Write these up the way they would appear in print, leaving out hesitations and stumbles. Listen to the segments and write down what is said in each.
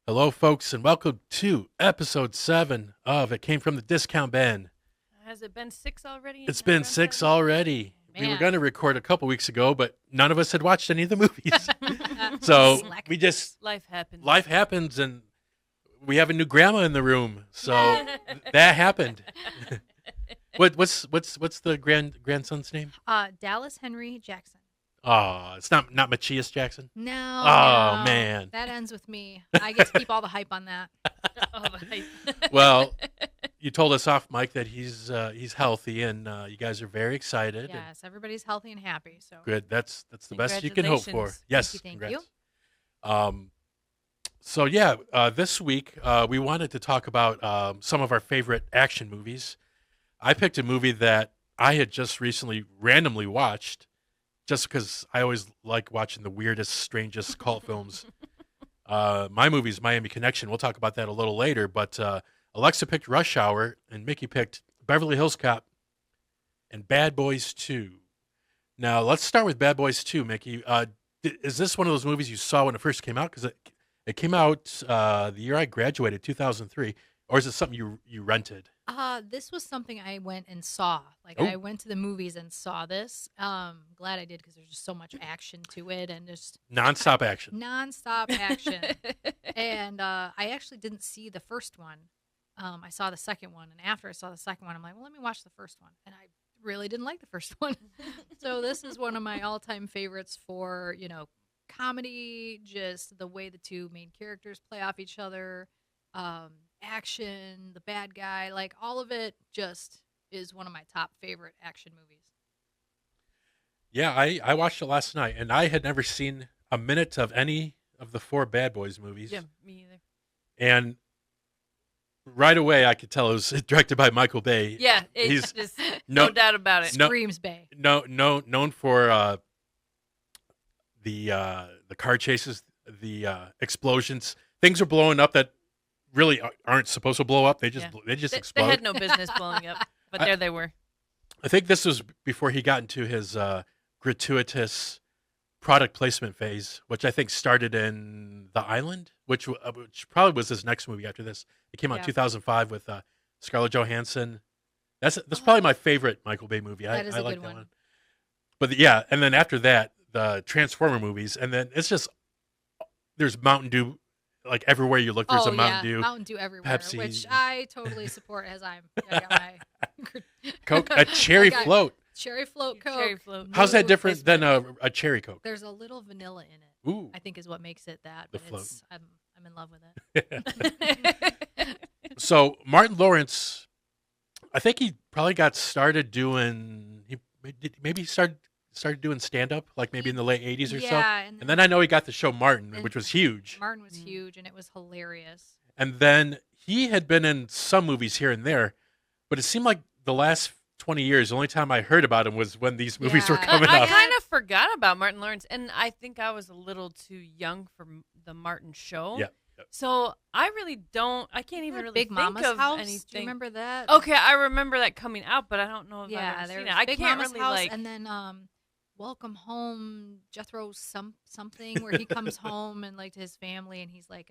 Hello, folks, and welcome to episode 7 of It Came from the Discount Bin. Has it been 6 already? It's been 6 already. We were Man. going to record a couple weeks ago, but none of us had watched any of the movies. So Slack. we just, Life happens. life happens, and we have a new grandma in the room. So that happened. What's the grandson's name? Dallas Henry Jackson. Oh, it's not Machias Jackson. No. Oh, no. man. That ends with me. I get to keep all the hype on that. Oh, the hype. Well, you told us off, Mike, that he's healthy, and you guys are very excited. and Yes, everybody's healthy and happy. So Good. That's the best you can hope for. Congratulations. Yes. Thank you. Congrats. So yeah, this week we wanted to talk about some of our favorite action movies. I picked a movie that I had just recently randomly watched, just because I always like watching the weirdest, strangest cult films. My movie's Miami Connection. We'll talk about that a little later. But Alexa picked Rush Hour, and Mickey picked Beverly Hills Cop and Bad Boys 2. Now, let's start with Bad Boys 2, Mickey. Is this one of those movies you saw when it first came out? Because it came out the year I graduated, 2003. Or is it something you rented? this was something I went and saw. Like Oh. I went to the movies and saw this. Glad I did because there's just so much action to it and just Nonstop action. nonstop action. And I actually didn't see the first one. I saw the second one, and after I saw the second one, I'm like, well, let me watch the first one. And I really didn't like the first one. So this is one of my all-time favorites for, comedy, just the way the two main characters play off each other, action, the bad guy, like all of it just is one of my top favorite action movies. Yeah, I watched it last night, and I had never seen a minute of any of the 4 Bad Boys movies. Yeah, me either. And right away, I could tell it was directed by Michael Bay. Yeah, He's- it's just no- no doubt about it. No- Screams Bay. Known for the car chases, the explosions. Things are blowing up that really aren't supposed to blow up. They just Yeah. they just They explode. had no business blowing up, but there they were. I think this was before he got into his gratuitous product placement phase, which I think started in The Island, which probably was his next movie after this. It came out in Yeah. 2005 with Scarlett Johansson. That's probably my favorite Michael Bay movie. That is I a like good that one. But and then after that, the Transformer movies, and then it's just there's Mountain Dew, like everywhere you look. There's a Mountain Dew, Mountain Dew everywhere, Pepsi. which I totally support as I got my Coke, a cherry I got float. cherry float Coke. Cherry float. How's that New different than placement. a cherry Coke? There's a little vanilla in it. Ooh. I think is what makes it that. The But float. I'm in love with it. So Martin Lawrence, I think he probably got started doing. He started doing stand up, like maybe in the late 80s or so. Yeah, And then I know he got the show Martin, And- which was huge. Martin was Mm. huge and it was hilarious. And then he had been in some movies here and there, but it seemed like the last 20 years, the only time I heard about him was when these movies were Yeah, coming I out. kind of forgot about Martin Lawrence, and I think I was a little too young for the Martin Show. Yep, yep. So I really don't. I can't even really Big think Mama's of House. anything. Do you remember that? Okay, I remember that coming out, but I don't know if I've Yeah, ever there seen was it. I Big can't Mama's really House, like. and then Welcome Home, Jethro something where he comes home and like to his family, and he's like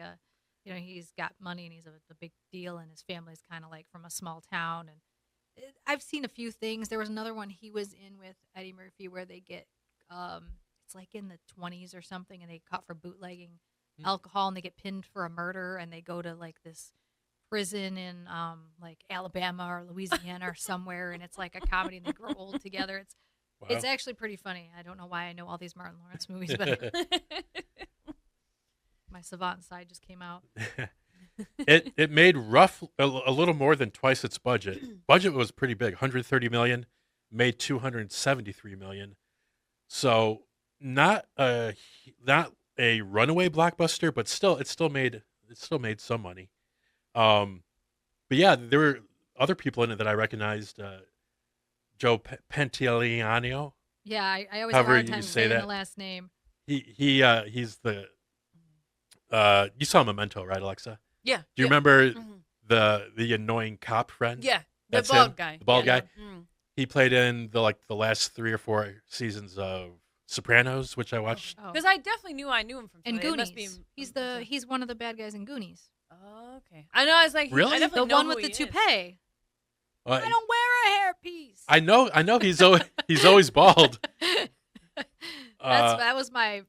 he's got money and he's a big deal, and his family's kind of like from a small town. And I've seen a few things. There was another one he was in with Eddie Murphy where they get it's like in the 20s or something, and they caught for bootlegging alcohol, and they get pinned for a murder, and they go to like this prison in like Alabama or Louisiana or somewhere, and it's like a comedy, and they grow old together. It's Wow. actually pretty funny. I don't know why I know all these Martin Lawrence movies, but my savant side just came out. It made a little more than twice its budget. Budget was pretty big, 130 million, made 273 million. So not a runaway blockbuster, but it still made some money. But yeah, there were other people in it that I recognized. Joe Pantoliano. Yeah, I always However have a hard you time say saying that. the last name. He's the you saw Memento, right, Alexa? Yeah. Do you yeah. remember Mhm. the annoying cop friend? Yeah, the That's bald him? guy. The bald Yeah. guy? Mm. He played in the last 3 or 4 seasons of Sopranos, which I watched. Oh. Because I definitely knew I knew him from And something. It Goonies. must be He's one of the bad guys in Goonies. Oh, okay. I know. I was like, Really? I definitely The know one who with the he is. toupee. Uh, I don't wear a hairpiece. I know. He's always bald. That was my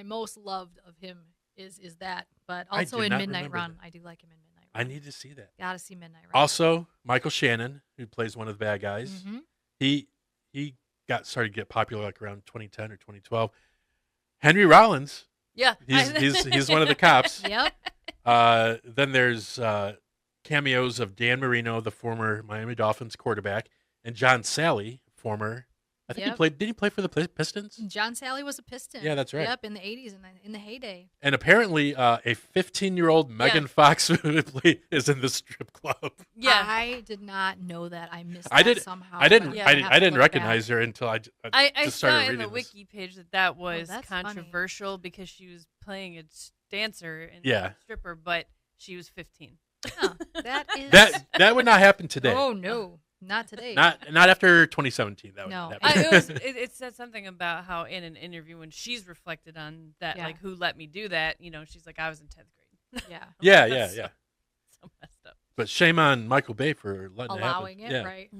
most loved of him is that. But I also do in not Midnight remember Run, that. I do like him in Midnight I Run. need to see that. Gotta see Midnight Run. Also, Michael Shannon, who plays one of the bad guys, Mhm. he started to get popular like around 2010 or 2012. Henry Rollins, Yeah. he's one of the cops. Yep. Then there's cameos of Dan Marino, the former Miami Dolphins quarterback, and John Sally, former. I think he Yep. played. Did he play for the Pistons? John Sally was a Piston. Yeah, that's right. Yep, in the 80s and in the heyday. And apparently, a 15-year-old Megan Fox is in the strip club. Yeah. I did not know that. I missed I that did- somehow. I didn't. but Yeah. I have didn't, to I didn't look recognize back. her until I I just saw started in the reading this. wiki page that was that's funny. controversial because she was playing a dancer and Yeah. a stripper, but she was 15. Huh, that is That would not happen today. Oh no, not today. Not after 2017. That would No. that would- It said something about how in an interview when she's reflected on that, Yeah. like who let me do that. She's like, I was in 10th grade. Yeah, yeah, That's yeah. So messed up. But shame on Michael Bay for letting allowing it it, happen. right?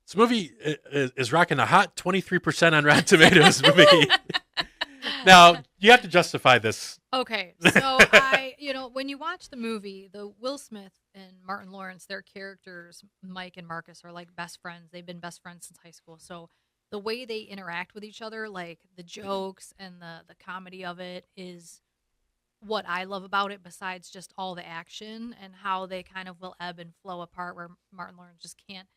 This movie is rocking a hot 23% on Rotten Tomatoes for me. Now you have to justify this. Okay, so when you watch the movie, the Will Smith and Martin Lawrence, their characters, Mike and Marcus, are like best friends. They've been best friends since high school. So the way they interact with each other, like the jokes and the comedy of it, is what I love about it. Besides just all the action and how they kind of will ebb and flow apart, where Martin Lawrence just can't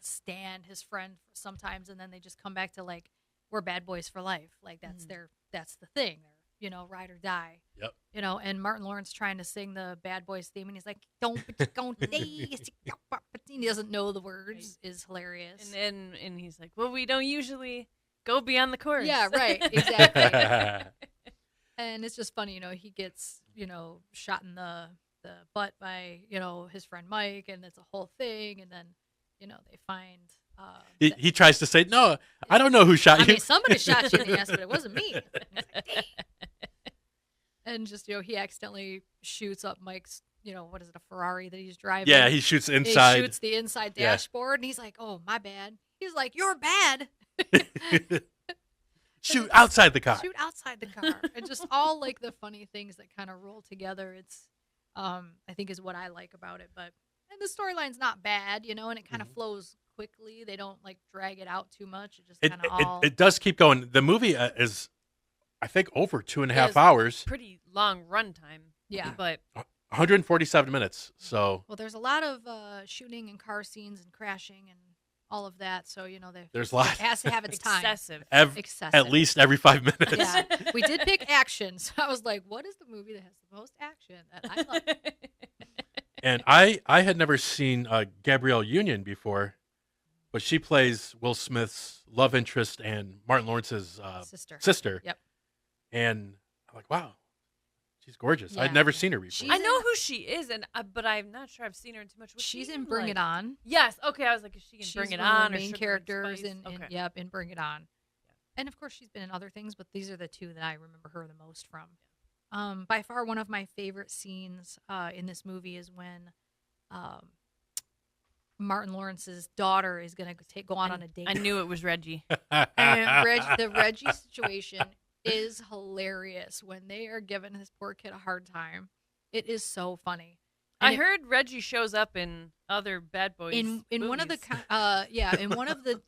stand his friend sometimes, and then they just come back to like, we're bad boys for life. Like that's that's the thing. They're ride or die. Yep. And Martin Lawrence trying to sing the Bad Boys theme, and he's like, "Don't," he doesn't know the words. Is hilarious. And he's like, well, we don't usually go beyond the chorus. Yeah, right, exactly. And it's just funny, he gets shot in the butt by his friend Mike, and it's a whole thing, and then they find. He tries to say, "No, I don't know who shot I you." mean, somebody shot you in the ass, but it wasn't me. And he's like, "Dang." And just he accidentally shoots up Mike's what is it, a Ferrari that he's driving? Yeah, he shoots inside. He shoots the inside Yeah. dashboard, and he's like, "Oh, my bad." He's like, "You're bad." Shoot outside the car. Shoot outside the car, and just all like the funny things that kind of roll together. It's, I think, is what I like about it. And the storyline's not bad, and it kind of flows quickly. They don't like drag it out too much. It just kind of all. It does keep going. The movie is, I think, over 2.5 Yes. hours. Pretty long run time. Yeah. But 147 minutes. So Well, there's a lot of shooting and car scenes and crashing and all of that. So There's a lot. It has to have its time. excessive. Excessive. at least every 5 minutes. Yeah, we did pick action, so I was like, "What is the movie that has the most action that I love?" And I had never seen Gabrielle Union before, but she plays Will Smith's love interest and Martin Lawrence's sister. Yep. And I'm like, wow, she's gorgeous. I'd Yeah. never seen her before. She's I know who she is, but I'm not sure I've seen her in too much. What's She's she in Bring It like? On. Yes. Okay. I was like, is she in She's Bring It one of On the or main Sugar and characters Spice? in Okay. in Bring It On. And of course, she's been in other things, but these are the two that I remember her the most from. By far, one of my favorite scenes in this movie is when Martin Lawrence's daughter is going to go on a date. I knew it was Reggie. And the Reggie situation is hilarious when they are giving this poor kid a hard time. It is so funny. I heard Reggie shows up in other Bad Boys in one of the movies. in one of the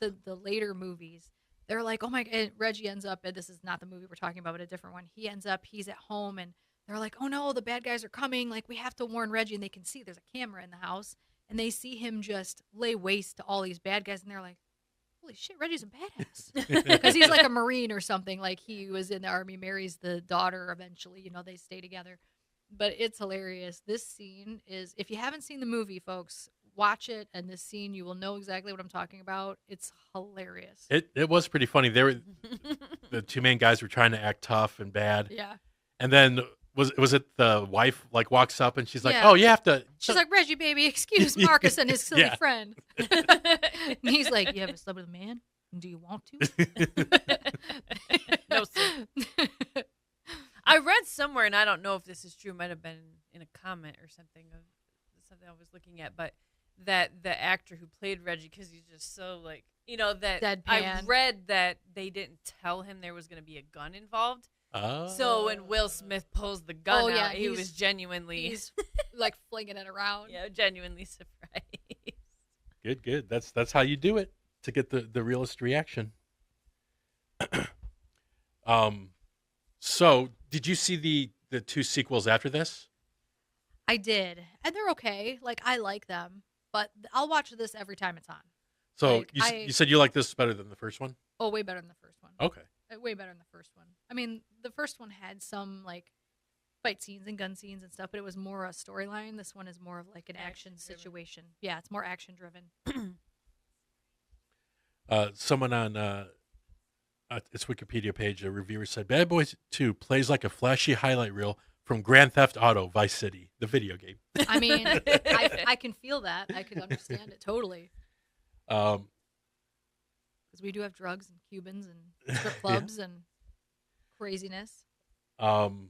later movies, they're like, oh my god, and Reggie ends up, and this is not the movie we're talking about, but a different one. He's at home, and they're like, oh no, the bad guys are coming, like we have to warn Reggie. And they can see there's a camera in the house, and they see him just lay waste to all these bad guys, and they're like, holy shit, Reggie's a badass. Because he's like a Marine or something, like he was in the Army, marries the daughter eventually, they stay together. But it's hilarious. This scene is, if you haven't seen the movie, folks, watch it, and this scene, you will know exactly what I'm talking about. It's hilarious. It was pretty funny. The two main guys were trying to act tough and bad. Yeah. And then was it the wife like walks up and she's like, Yeah. "Oh, you have to." She's like, Reggie, baby, excuse Marcus and his silly Yeah. friend. And he's like, you haven't slept with a man? Do you want to? No, sir. I read somewhere, and I don't know if this is true. It might have been in a comment or something of something I was looking at, but that the actor who played Reggie, because he's just so like, that Deadpan. I read that they didn't tell him there was going to be a gun involved. Oh. So when Will Smith pulls the gun yeah, out, he was genuinely, He's like flinging it around. genuinely surprised. Good. That's how you do it to get the realest reaction. So did you see the 2 sequels after this? I did, and they're okay. Like, I like them, but I'll watch this every time it's on. So Like, you said you like this better than the first one? Oh, way better than the first one. Okay. Way better than the first one. I mean, the first one had some like fight scenes and gun scenes and stuff, but it was more a storyline. This one is more of like an action situation. Yeah, it's more action driven. Someone on its Wikipedia page, a reviewer said, Bad Boys 2 plays like a flashy highlight reel from Grand Theft Auto Vice City, the video game. I mean, I can feel that. I can understand it totally. Because we do have drugs and Cubans and strip clubs and craziness. But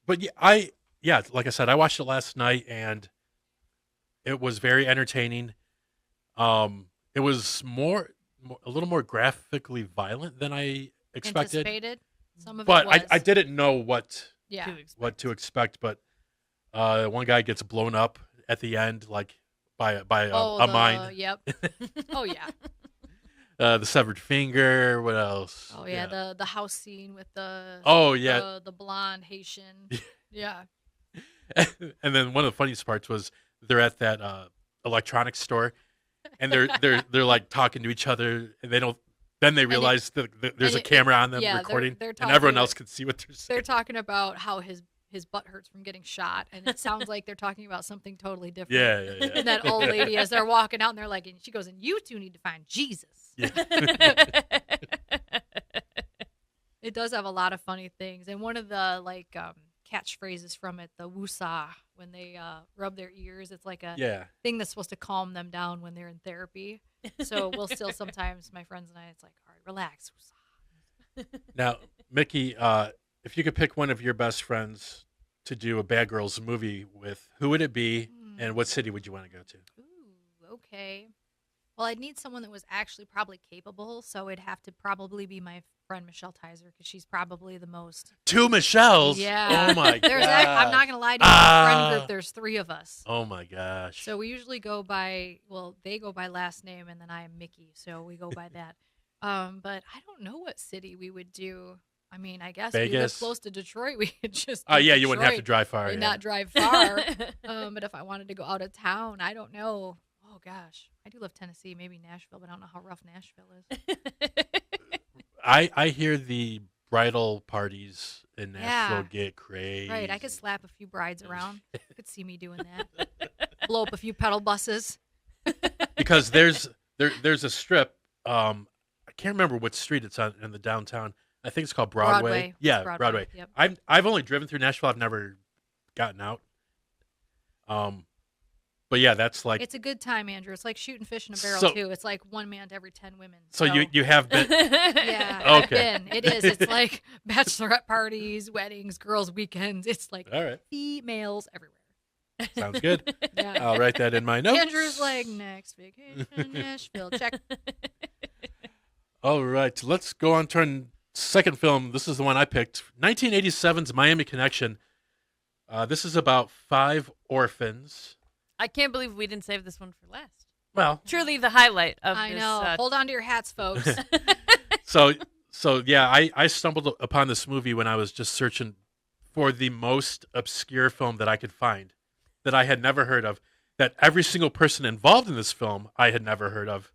like I said, I watched it last night and it was very entertaining. It was a little more graphically violent than I expected. Anticipated. Some of but it was. I didn't know what To expect. to expect. But one guy gets blown up at the end, like by a mine. Yep. Oh yeah. The severed finger. What else? Oh yeah, the house scene with the the blonde Haitian. Yeah. And then one of the funniest parts was they're at that electronics store, and they're like talking to each other, and they don't. Then they realize that there's a camera on them recording, they're and everyone else can see what they're saying. They're talking about how his butt hurts from getting shot, and it sounds like they're talking about something totally different. Yeah. And that old lady, as they're walking out, and they're like, and she goes, and you two need to find Jesus. Yeah. It does have a lot of funny things, and one of the catchphrases from it, the woosah, when they rub their ears, it's like a thing that's supposed to calm them down when they're in therapy. So we'll still sometimes, my friends and I, it's like, all right, relax, woosah. Now, Mickey, if you could pick one of your best friends to do a Bad Girls movie with, who would it be, and what city would you want to go to? Ooh, okay. Well, I'd need someone that was actually probably capable, so it'd have to probably be my friend Michelle Tizer, because she's probably the most. 2 Michelles? Yeah. Oh, my gosh. I'm not going to lie to you. In my friend group, there's 3 of us. Oh, my gosh. So we usually go by, they go by last name, and then I am Mickey, so we go by that. But I don't know what city we would do. I mean, I guess we live close to Detroit. We could just. Oh, yeah, you wouldn't have to drive far. And not drive far. But if I wanted to go out of town, I don't know. Oh, gosh. I do love Tennessee, maybe Nashville, but I don't know how rough Nashville is. I hear the bridal parties in Nashville get crazy. Right. I could slap a few brides around. You could see me doing that. Blow up a few pedal buses. Because there's a strip. I can't remember what street it's on in the downtown. I think it's called Broadway. Yeah, Broadway. Yep. I've only driven through Nashville. I've never gotten out. But yeah, that's like it's a good time, Andrew. It's like shooting fish in a barrel too. It's like one man to every 10 women. So you have been. Yeah. Okay. I've been. It is. It's like bachelorette parties, weddings, girls' weekends. It's like all right. Females everywhere. Sounds good. Yeah. I'll write that in my notes. Andrew's like, next vacation, Nashville. Check. All right, let's go on to our second film. This is the one I picked. 1987's Miami Connection. This is about 5 orphans. I can't believe we didn't save this one for last. Well, truly the highlight of I this. know. Hold on to your hats, folks. So yeah, I stumbled upon this movie when I was just searching for the most obscure film that I could find that I had never heard of, that every single person involved in this film I had never heard of.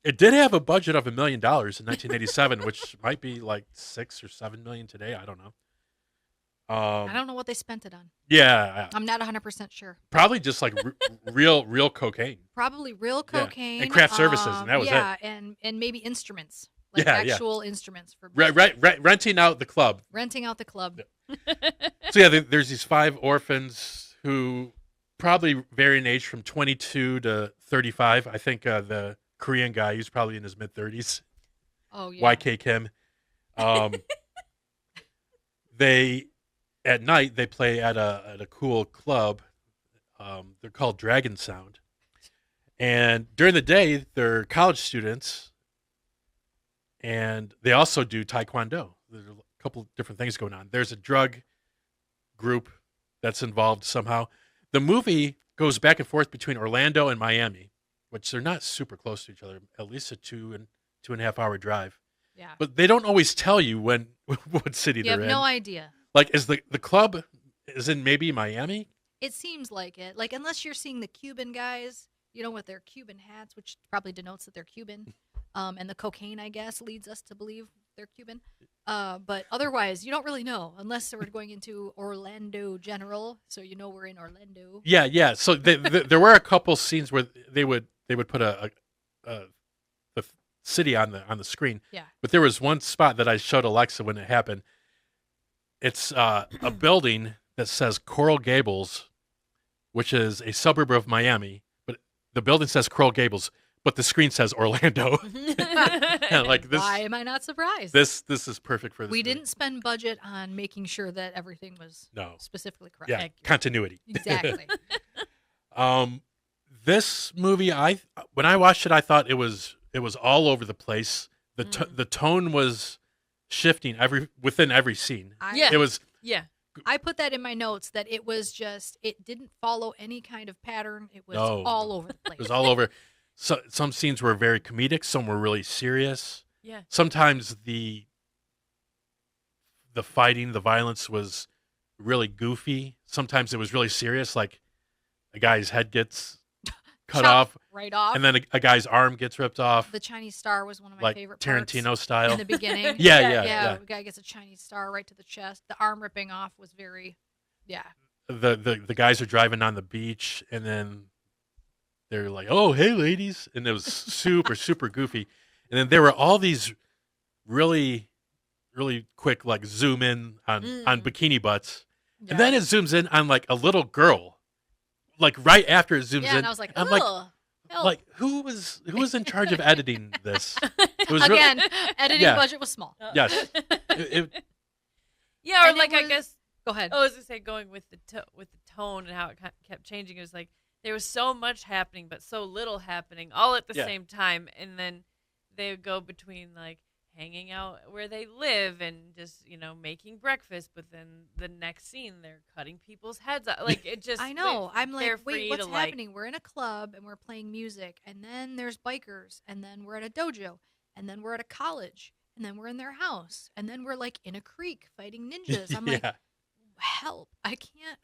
It did have a budget of $1 million in 1987, which might be like 6 or 7 million today. I don't know. I don't know what they spent it on. Yeah, I'm not 100% sure. probably just like real cocaine. Probably real cocaine and craft services, and that was it. Yeah, and maybe instruments, like actual instruments for renting out the club. Renting out the club. So yeah, there's these 5 orphans who probably vary in age from 22 to 35. I think the Korean guy. He's probably in his mid-30s. Oh yeah. YK Kim. They at night they play at a cool club. They're called Dragon Sound, and during the day they're college students, and they also do taekwondo. There's a couple different things going on. There's a drug group that's involved somehow. The movie goes back and forth between Orlando and Miami, which they're not super close to each other. At least a 2.5 hour drive. Yeah. But they don't always tell you what city You they're have in. no idea. Like, is the club is in maybe Miami? It seems like it. Like, unless you're seeing the Cuban guys, with their Cuban hats, which probably denotes that they're Cuban. And the cocaine, I guess, leads us to believe they're Cuban. But otherwise, you don't really know unless we're going into Orlando General. So we're in Orlando. Yeah. So there were a couple scenes where they would put the city on the screen. Yeah. But there was one spot that I showed Alexa when it happened. It's a building that says Coral Gables, which is a suburb of Miami. But the building says Coral Gables, but the screen says Orlando. Like this. Why am I not surprised? This is perfect for this. We movie. didn't spend budget on making sure that everything was specifically correct. Yeah, continuity. Exactly. This movie, when I watched it, I thought it was all over the place. The tone was shifting within every scene. Yeah. It was. Yeah. I put that in my notes that it was just, it didn't follow any kind of pattern. It was No. all over the place. It was all over. So some scenes were very comedic. Some were really serious. Yeah. Sometimes the fighting, the violence was really goofy. Sometimes it was really serious, like a guy's head gets cut off, right off, and then a guy's arm gets ripped off. The Chinese star was one of my like favorite Tarantino parts style in the beginning. Yeah. The guy gets a Chinese star right to the chest. The arm ripping off was very, The guys are driving on the beach, and then they're like, "Oh, hey, ladies," and it was super goofy. And then there were all these really, really quick like zoom in on bikini butts, and then it zooms in on like a little girl, like right after it zooms in. And I was like, I'm like, who was in charge of editing this? It was again, editing budget was small. Yes. Yeah, or And like it I was- guess Go ahead. I was gonna say going with the tone and how it kept changing. It was like there was so much happening, but so little happening all at the same time, and then they would go between like hanging out where they live and just making breakfast, but then the next scene they're cutting people's heads off. Like it just I know. I'm they're like, wait, free what's to, happening? We're in a club and we're playing music, and then there's bikers, and then we're at a dojo, and then we're at a college, and then we're in their house, and then we're like in a creek fighting ninjas. I'm like, help! I can't.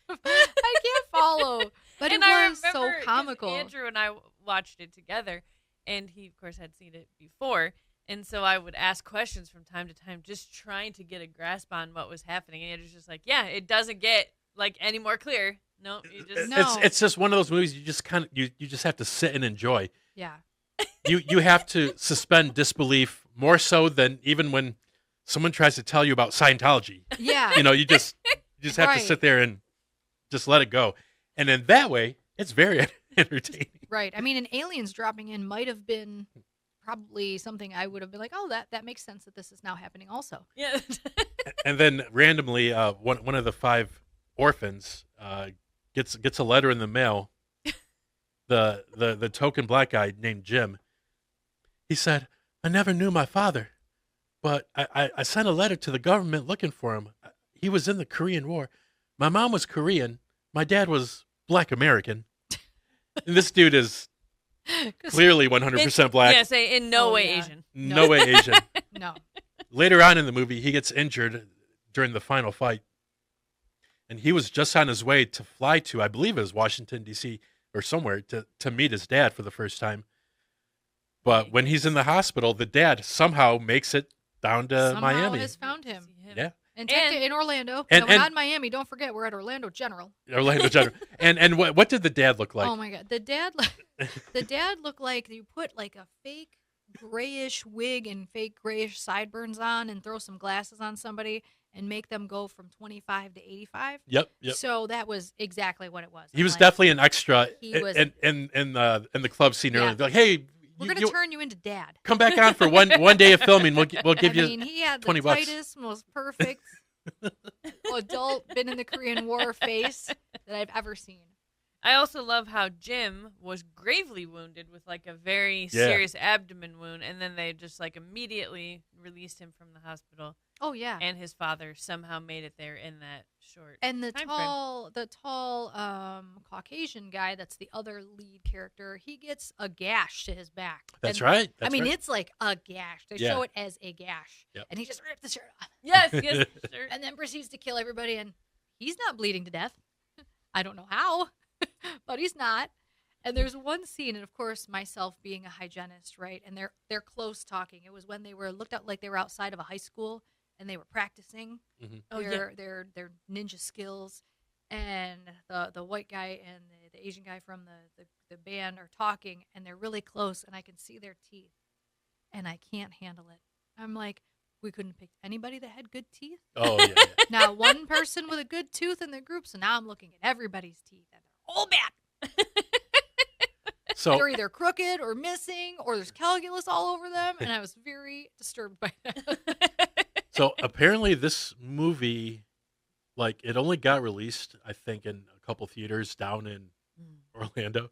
I can't follow. But and it I was remember, so 'cause comical. Andrew and I watched it together, and he, of course, had seen it before. And so I would ask questions from time to time, just trying to get a grasp on what was happening. And Andrew's just like, yeah, it doesn't get like any more clear. No, you just It's just one of those movies you just you just have to sit and enjoy. Yeah. You have to suspend disbelief more so than even when someone tries to tell you about Scientology. Yeah. You just have to sit there and just let it go. And in that way, it's very entertaining. Right. I mean, an aliens dropping in might have been probably something I would have been like, oh, that makes sense that this is now happening also. Yeah. And then randomly, one of the 5 orphans gets a letter in the mail. The token black guy named Jim. He said, "I never knew my father, but I sent a letter to the government looking for him. He was in the Korean War. My mom was Korean. My dad was Black American." And this dude is clearly 100% black. Yeah, say in no way yeah. Asian. No way Asian. No. Later on in the movie, he gets injured during the final fight. And he was just on his way to fly to, I believe it was Washington, D.C. or somewhere, to meet his dad for the first time. But when he's in the hospital, the dad somehow makes it down to Somehow Miami. has found him. Yeah. And in Orlando. and- We're not in Miami. Don't forget, we're at Orlando General. Orlando General. And what did the dad look like? Oh my God, the dad looked like you put like a fake grayish wig and fake grayish sideburns on, and throw some glasses on somebody and make them go from 25 to 85. Yep. So that was exactly what it was. He was Like, definitely an extra He was- in the club scene earlier. Yeah. They're like, "Hey, We're going to turn you into dad. come back on for one day of filming. We'll give you. I mean, he had the $20. tightest, most perfect adult been in the Korean War face that I've ever seen. I also love how Jim was gravely wounded with like a very serious abdomen wound, and then they just like immediately released him from the hospital. Oh yeah, and his father somehow made it there in that short. And the time tall Caucasian guy that's the other lead character, he gets a gash to his back. That's and, right. I mean, it's like a gash. They show it as a gash, and he just ripped the shirt off. Yes, sure. And then proceeds to kill everybody, and he's not bleeding to death. I don't know how, but he's not. And there's one scene, and of course, myself being a hygienist, right? And they're close talking. It was when they were looked out like they were outside of a high school, and they were practicing their ninja skills. And the white guy and the Asian guy from the band are talking, and they're really close, and I can see their teeth, and I can't handle it. I'm like, we couldn't pick anybody that had good teeth. Oh yeah. Not one person with a good tooth in the group, so now I'm looking at everybody's teeth, and they're all bad. So they're either crooked or missing, or there's calculus all over them, and I was very disturbed by that. So apparently this movie, like, it only got released, I think, in a couple theaters down in Orlando.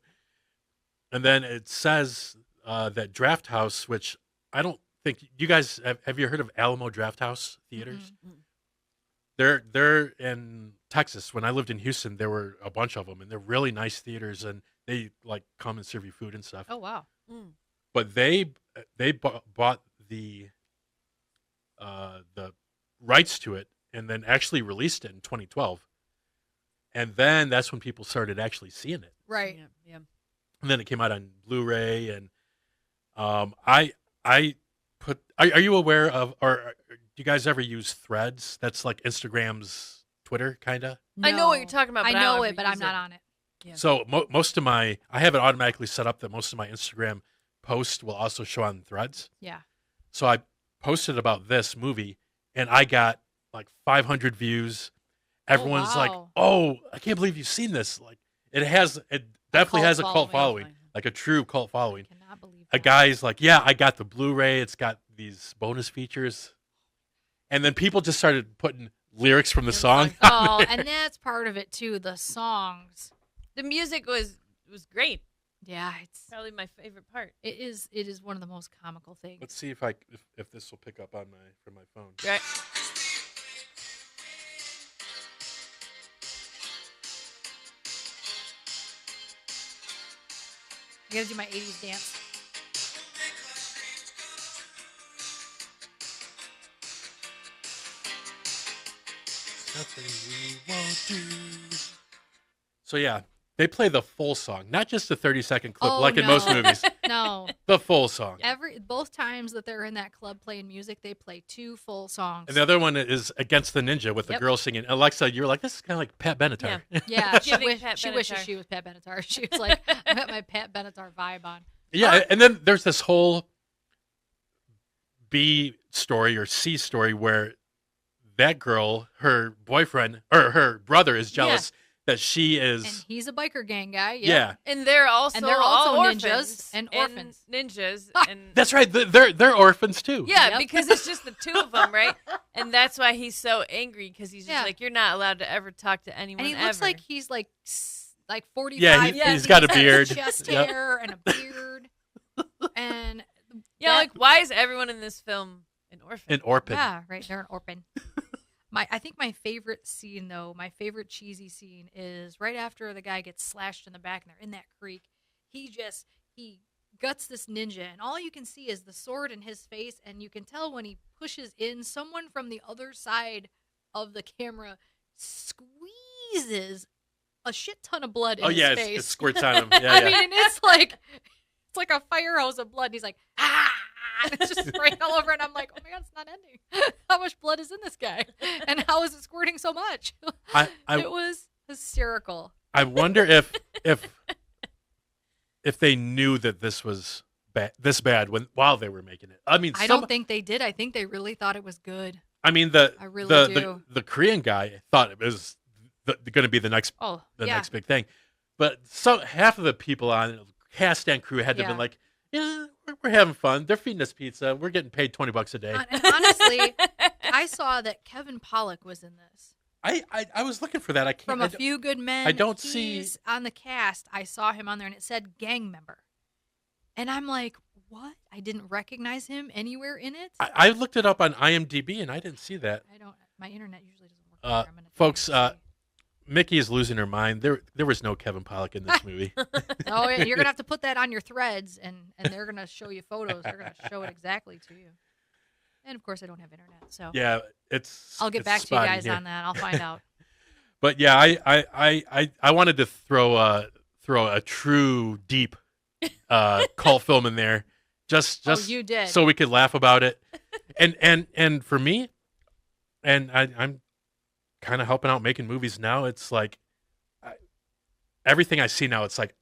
And then it says that Draft House, which I don't think you guys have you heard of Alamo Draft House theaters? Mm-hmm. They're in Texas. When I lived in Houston, there were a bunch of them, and they're really nice theaters, and they like come and serve you food and stuff. Oh wow! But they bought the rights to it, and then actually released it in 2012. And then that's when people started actually seeing it. Right. Yeah. And then it came out on Blu-ray, and I put. Are you aware of, or do you guys ever use Threads? That's like Instagram's Twitter, kind of. No. I know what you're talking about. I But know I it, but I'm not on it. Yeah. So most of I have it automatically set up that most of my Instagram posts will also show on Threads. Yeah. So I posted about this movie, and I got like 500 views. Everyone's like, "Oh, I can't believe you've seen this!" Like, it definitely has a cult following, like a true cult following. I cannot believe A guy's like, "Yeah, I got the Blu-ray. It's got these bonus features," and then people just started putting lyrics from the song. Oh, and that's part of it too. The songs, the music was great. Yeah, it's probably my favorite part. It is one of the most comical things. Let's see if this will pick up on from my phone. Right. I gotta do my 80s dance. Nothing we won't do. So yeah, they play the full song, not just a 30-second clip like in most movies. No, the full song. Both times that they're in that club playing music, they play 2 full songs. And the other one is Against the Ninja with the girl singing. Alexa, you're like, this is kind of like Pat Benatar. Yeah, she wishes she was Pat Benatar. She was like, I got my Pat Benatar vibe on. Yeah, and then there's this whole B story or C story where that girl, her boyfriend or her brother is jealous that she is. And he's a biker gang guy. Yeah. And they're also ninjas orphans and orphans. Ninjas. And that's right. They're orphans too. Yeah, because it's just the 2 of them, right? And that's why he's so angry, because he's just like, you're not allowed to ever talk to anyone and he ever. looks like he's like 45. Yeah, he's got a beard. Chest hair and a beard. And like, why is everyone in this film an orphan? An orphan. Yeah, right. They're an orphan. I think my favorite scene, though, my favorite cheesy scene is right after the guy gets slashed in the back and they're in that creek. He guts this ninja, and all you can see is the sword in his face, and you can tell when he pushes in, someone from the other side of the camera squeezes a shit ton of blood in his face. It squirts on him. Yeah, I mean, and it's like a fire hose of blood. And he's like, ah! And it's just spraying all over, and I'm like, oh my God, it's not ending. How much blood is in this guy? And how is it squirting so much? It was hysterical. I wonder if they knew that this was this bad while they were making it. I mean, I don't think they did. I think they really thought it was good. I mean, I really do. The Korean guy thought it was going to be the next big thing, but half of the people on cast and crew had to have been like, yeah, we're having fun. They're feeding us pizza. We're getting paid $20 a day. And honestly, I saw that Kevin Pollak was in this. I was looking for that. I can't. From A Few Good Men. I don't see. He's on the cast. I saw him on there, and it said gang member. And I'm like, what? I didn't recognize him anywhere in it. I looked it up on IMDb, and I didn't see that. I don't. My internet usually doesn't work. There. I'm gonna Folks, Mickey is losing her mind. There was no Kevin Pollak in this movie. Oh, yeah, you're gonna have to put that on your threads, and they're gonna show you photos. They're gonna show it exactly to you. And of course, I don't have internet, so Yeah, I'll get back to you guys on that. I'll find out. But yeah, I wanted to throw a true deep cult film in there, just you did. so we could laugh about it, and for me, and I'm kind of helping out making movies now. It's like everything I see now, it's like,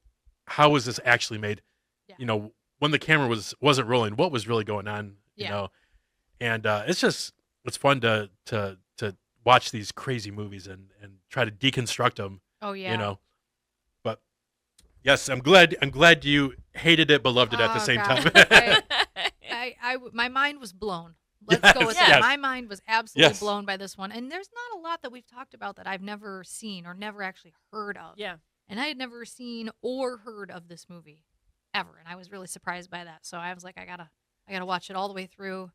how was this actually made? Yeah. You know, when the camera wasn't rolling, what was really going on? You Yeah. know, and it's fun to watch these crazy movies and try to deconstruct them. Oh yeah. You know, but yes, I'm glad you hated it but loved it at the Oh, same God. time. My mind was blown. Let's go with Yes, that. yes. My mind was absolutely Yes. blown by this one. And there's not a lot that we've talked about that I've never seen or never actually heard of. Yeah. And I had never seen or heard of this movie ever, and I was really surprised by that. So I was like, I gotta watch it all the way through,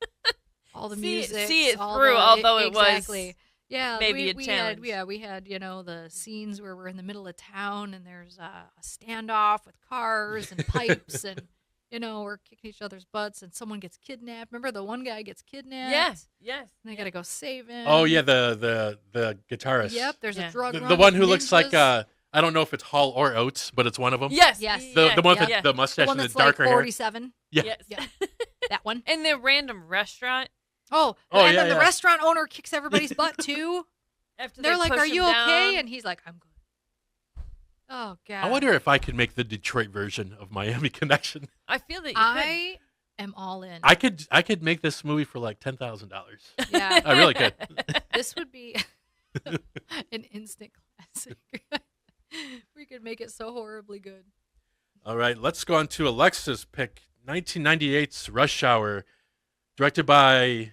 all the music, see it all through, although it was exactly. Yeah, maybe a we challenge. we had the scenes where we're in the middle of town and there's a standoff with cars and pipes and we're kicking each other's butts and someone gets kidnapped. Remember the one guy gets kidnapped? Yes. And they gotta go save him. Oh yeah, the guitarist. Yep. There's a drug run. The one with who looks like ninjas. I don't know if it's Hall or Oates, but it's one of them. Yes. Yes. The one with yeah. the mustache the one and the that's like darker hair. 47. Yeah. Yes. Yeah. That one. And the random restaurant. Oh, Oh, and yeah, then the yeah. restaurant owner kicks everybody's butt too. After They're they like, push "Are him you down. okay?" And he's like, "I'm good." Oh God. I wonder if I could make the Detroit version of Miami Connection. I feel that you I am all in. I could make this movie for like $10,000. Yeah, I really could. this would be an instant classic. We could make it so horribly good. All right, let's go on to Alexa's pick, 1998's Rush Hour, directed by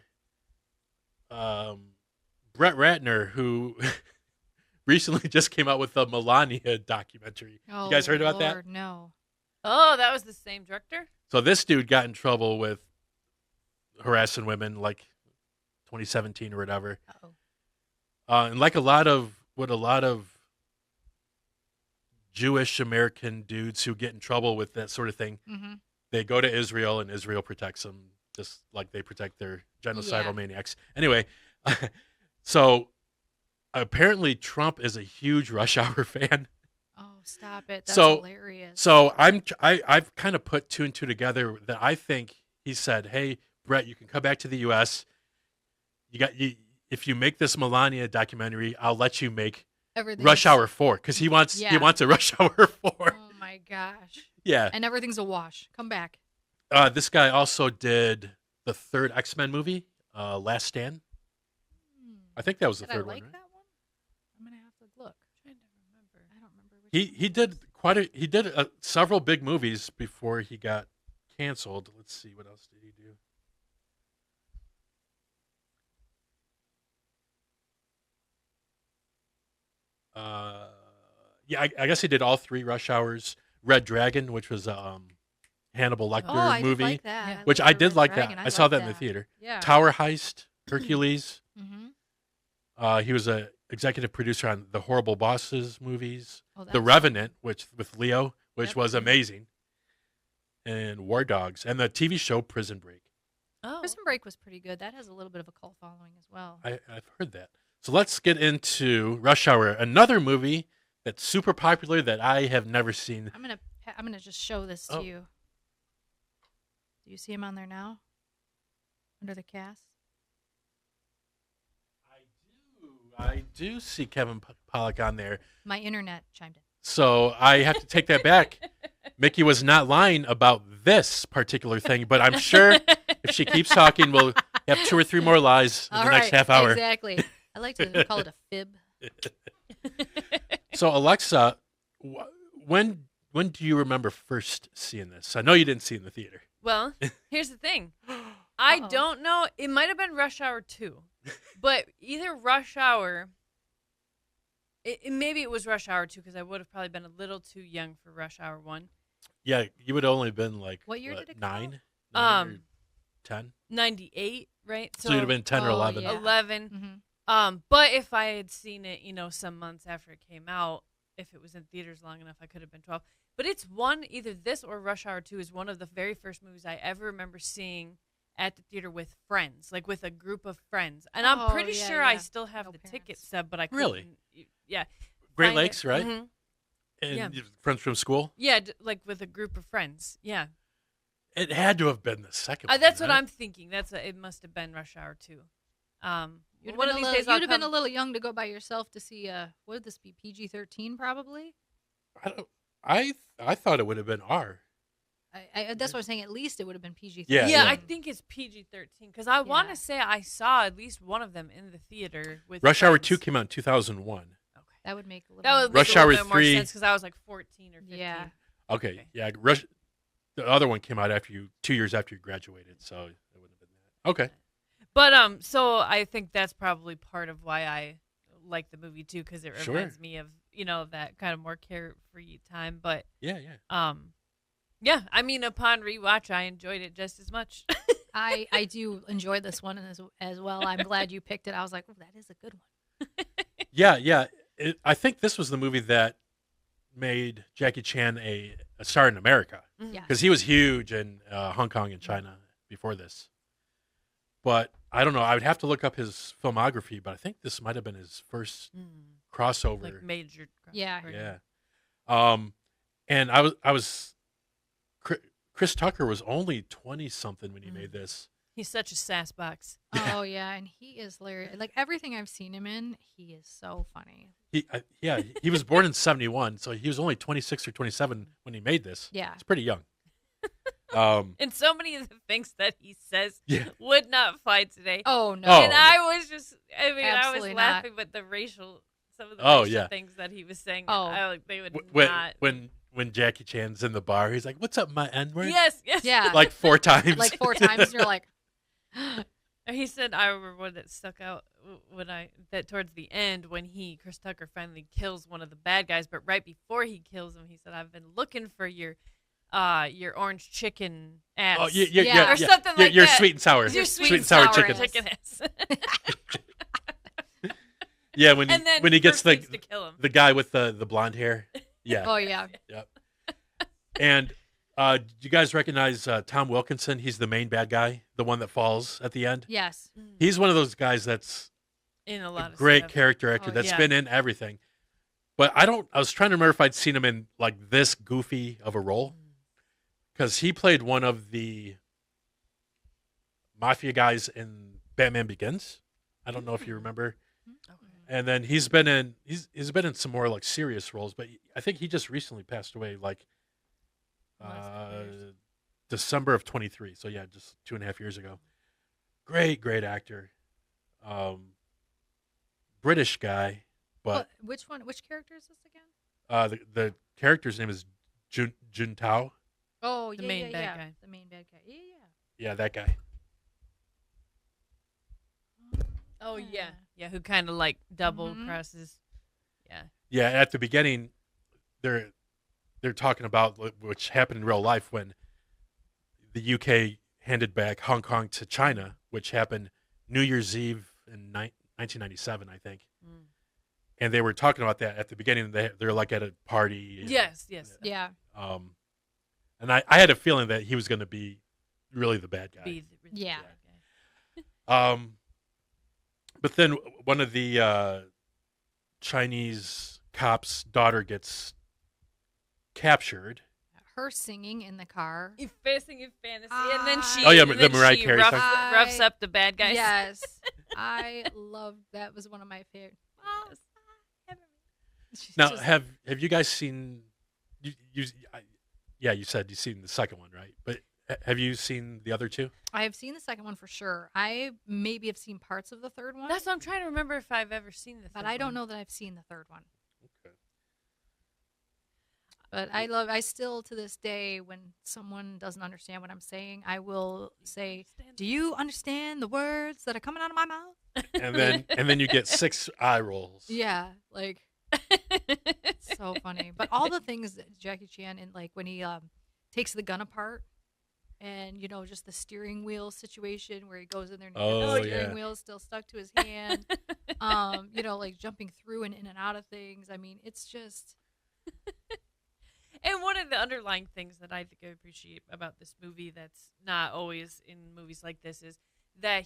Brett Ratner, who recently just came out with the Melania documentary. Oh, you guys heard about that? Lord, no. Oh, that was the same director? So this dude got in trouble with harassing women, like 2017 or whatever. Uh-oh. And like a lot of Jewish American dudes who get in trouble with that sort of thing, Mm-hmm. they go to Israel and Israel protects them just like they protect their genocidal Yeah. maniacs. Anyway, so apparently Trump is a huge Rush Hour fan. Oh, stop it! That's So- hilarious. So I've kind of put two and two together that I think he said, "Hey, Brett, you can come back to the U.S. If you make this Melania documentary, I'll let you make Everything's- Rush Hour 4 because he wants a Rush Hour 4." Oh my gosh! Yeah. And everything's a wash. Come back. This guy also did the third X-Men movie, Last Stand. I think that was the Did third I like one. Right? that one? I'm gonna have to look. Trying to remember. I don't remember. Which He did several big movies before he got canceled. Let's see, what else did he do? Yeah, I guess he did all three Rush Hours. Red Dragon, which was Hannibal Lecter Oh, I did movie, like that. Yeah. which liked I the did Red like Dragon. that. I saw liked that in the theater. Yeah. Tower Heist, Hercules. Mm-hmm. He was a executive producer on the Horrible Bosses movies, Oh, The that's- Revenant, with Leo, which Yep. was amazing, and War Dogs, and the TV show Prison Break. Oh. Prison Break was pretty good. That has a little bit of a cult following as well. I've heard that. So let's get into Rush Hour, another movie that's super popular that I have never seen. I'm gonna just show this to Oh. you. Do you see him on there now? Under the cast. I do see Kevin Pollak on there. My internet chimed in. So I have to take that back. Mickey was not lying about this particular thing, but I'm sure if she keeps talking, we'll have 2 or 3 more lies in the next half hour. Exactly. I like to call it a fib. So Alexa, when do you remember first seeing this? I know you didn't see it in the theater. Well, here's the thing. I Uh-oh. don't know. It might have been Rush Hour 2. But either Rush Hour... maybe it was Rush Hour 2 because I would have probably been a little too young for Rush Hour 1. Yeah, you would only been like What year did it come out? 9 or 10. 98, right? So you'd have been 10 or 11. yeah. 11. Mhm. But if I had seen it, some months after it came out, if it was in theaters long enough, I could have been 12. But it's either this or Rush Hour 2 is one of the very first movies I ever remember seeing at the theater with friends, like with a group of friends. And I'm pretty sure I still have No the parents. ticket stub, but I couldn't. Really? Yeah. Great find Lakes, it. right? Mhm. And Yeah. your friends from school? Yeah, like with a group of friends. Yeah. It had to have been the second one. That's what right? I'm thinking. It must have been Rush Hour 2. You'd One of these days I'll have been a come- little young to go by yourself to see. What would this be? PG-13 probably. I thought it would have been R. That's what I'm saying. At least it would have been PG-13. Yeah, Yeah, yeah. I think it's PG-13 because I want Yeah. to say I saw at least one of them in the theater with Rush Hour friends. 2 came out in 2001. Okay. That would make a little. That would more make Rush a little Hour bit more 3. sense because I was like 14 or 15. Yeah. Okay, Okay. yeah. The other one came out 2 years after you graduated, so it would have been that. Okay. But so I think that's probably part of why I like the movie too because it Sure. reminds me of that kind of more carefree time. But Yeah, yeah. yeah. I mean, upon rewatch, I enjoyed it just as much. I do enjoy this one as well. I'm glad you picked it. I was like, oh, that is a good one. Yeah, yeah. I think this was the movie that made Jackie Chan a star in America Yeah. because he was huge in Hong Kong and China before this. But I don't know. I would have to look up his filmography, but I think this might have been his first crossover. Like major. Yeah. Yeah. And I was Chris Tucker was only 20 something when he made this. He's such a sass box. Oh yeah, and he is hilarious. Like everything I've seen him in, he is so funny. He was born in 71, so he was only 26 or 27 when he made this. Yeah. It's pretty young. And so many of the things that he says Yeah. would not fly today. Oh no. Oh. And I was just, I Absolutely was not. laughing, but some of the Oh, racial yeah. things that he was saying, they would not. When Jackie Chan's in the bar, he's like, "What's up, my N-word?" Yes. Yeah. Like 4 times. Like 4 times, and you're like, He said, I remember one that stuck out that towards the end when Chris Tucker finally kills one of the bad guys, but right before he kills him, he said, "I've been looking for your orange chicken ass." Oh, Yeah. yeah, Or something like your that. sweet and sour. Your sweet and sour sour chicken. ass. ass. Yeah, when And then he gets proceeds to kill him. the guy with the blonde hair. Yeah. oh yeah. Yep. And do you guys recognize Tom Wilkinson? He's the main bad guy, the one that falls at the end. Yes. He's one of those guys that's In a a lot of great stuff. character actor Oh, that's yeah. been in everything. But I was trying to remember if I'd seen him in like this goofy of a role, because he played one of the mafia guys in Batman Begins. I don't know if you remember. Okay. And then he's been in some more like serious roles, but I think he just recently passed away, like Last couple years. December of 23. So yeah, just 2.5 years ago. Great actor. British guy, but Which character is this again? the character's name is Jun Tao. Oh, The yeah, main yeah, bad yeah. guy. The main bad guy. Yeah, Yeah, that guy. yeah. Oh, yeah. Yeah, who kind of like double Mhm. crosses. Yeah. Yeah, at the beginning, they're talking about which happened in real life when the UK handed back Hong Kong to China, which happened New Year's Eve in 1997, I think. Mm. And they were talking about that at the beginning. They're like at a party. and, Yes. Yeah. And I had a feeling that he was going to be really the bad guy. Be the really Yeah. bad guy. But then one of the Chinese cops' daughter gets captured. Her singing in the car. Facing in fantasy, and then she. Oh, yeah, and the then Mariah she Carey roughs, song. roughs up the bad guys. Yes. I loved that. Was one of my favorite. She's Now, just- have you guys seen? You said you've seen the second one, right? But have you seen the other two? I have seen the second one for sure. I maybe have seen parts of the third one, That's what I'm trying to remember if I've ever seen the. but third I don't one. know that I've seen the third one. Okay. But I still to this day, when someone doesn't understand what I'm saying, I will say, "Do you understand the words that are coming out of my mouth?" And then you get 6 eye rolls. Yeah, like so funny. But all the things that Jackie Chan and like when he takes the gun apart and just the steering wheel situation where he goes in there and the steering wheel is still stuck to his hand. Like jumping through and in and out of things. I mean, it's just And one of the underlying things that I think I appreciate about this movie that's not always in movies like this is that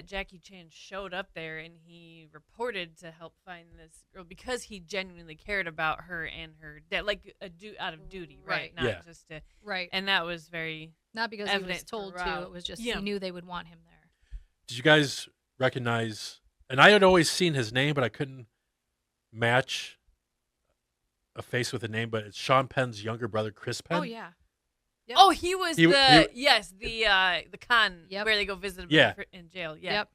Jackie Chan showed up there and he reported to help find this girl because he genuinely cared about her and her dad, like out of duty, right? Not just to, right. And that was very not because he was told to. It was just he knew they would want him there. Did you guys recognize? And I had always seen his name, but I couldn't match a face with a name. But it's Sean Penn's younger brother, Chris Penn. Oh yeah. Yep. Oh, he was the con where they go visit him in jail. Yeah. Yep.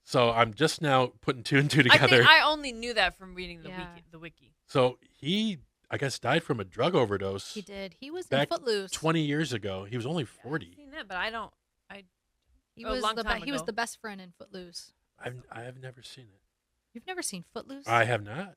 So I'm just now putting 2 and 2 together. I only knew that from reading the wiki. So he, I guess, died from a drug overdose. He did. He was back in Footloose 20 years ago. He was only 40. I've seen that, but I don't. He was the best friend in Footloose. I have never seen it. You've never seen Footloose? I have not.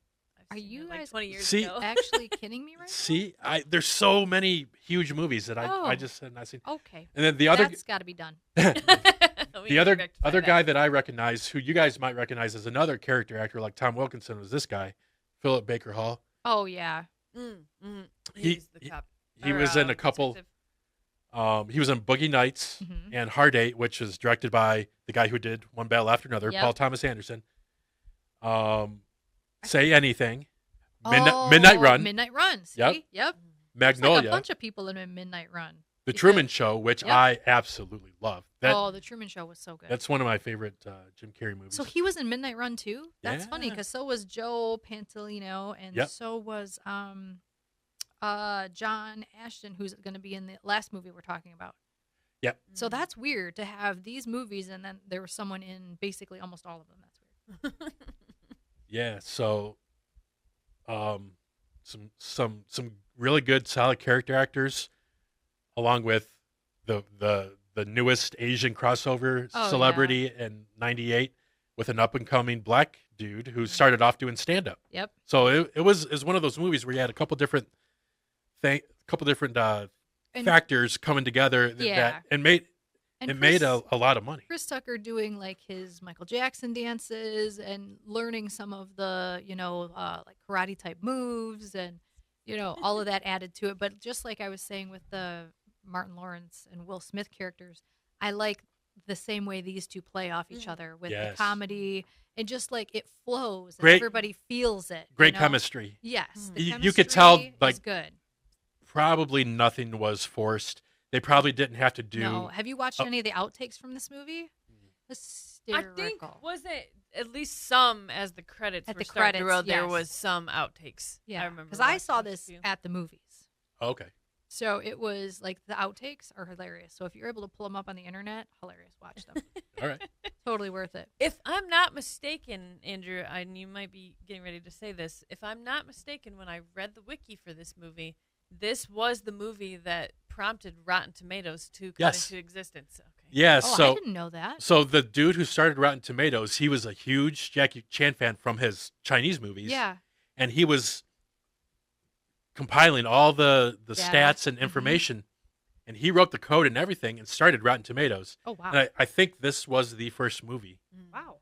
Are you guys 20 years ago? Actually kidding me right See, there's so many huge movies that I just have not seen. Okay. And then the other that's got to be done. the other guy that I recognize, who you guys might recognize as another character actor like Tom Wilkinson, was this guy, Philip Baker Hall. Oh yeah. He's the cop. He was in a couple. He was in Boogie Nights and Hard 8, which was directed by the guy who did One Battle After Another, Paul Thomas Anderson. Say Anything, Midnight Run. Midnight Run. See? Yep. Magnolia. Like a bunch of people in Midnight Run. The Truman Show, which I absolutely love. The Truman Show was so good. That's one of my favorite Jim Carrey movies. So he was in Midnight Run too? That's funny because so was Joe Pantoliano and so was John Ashton, who's going to be in the last movie we're talking about. Yep. So that's weird to have these movies and then there was someone in basically almost all of them. That's weird. Yeah, so some really good solid character actors, along with the newest Asian crossover celebrity in '98 with an up and coming black dude who started off doing stand up. Yep. So it was one of those movies where you had a couple different factors coming together that made a lot of money. Chris Tucker doing like his Michael Jackson dances and learning some of the, like karate type moves and, all of that added to it. But just like I was saying with the Martin Lawrence and Will Smith characters, I like the same way these two play off each other with the comedy and just like it flows and everybody feels it. Great chemistry. Yes. You could tell like good. Probably nothing was forced. They probably didn't have to do. No. Have you watched any of the outtakes from this movie? Hysterical. I think was it at least some as the credits at were the starting to roll, credits, there was some outtakes. Yeah, I remember because I saw this at the movies. Okay. So it was like the outtakes are hilarious. So if you're able to pull them up on the internet, hilarious. Watch them. All right. Totally worth it. If I'm not mistaken, Andrew, and you might be getting ready to say this, if I'm not mistaken, when I read the wiki for this movie, this was the movie that prompted Rotten Tomatoes to come into existence. Okay. Yeah, I didn't know that. So the dude who started Rotten Tomatoes, he was a huge Jackie Chan fan from his Chinese movies. Yeah. And he was compiling all the stats and information, and he wrote the code and everything and started Rotten Tomatoes. Oh, wow. And I think this was the first movie. Wow.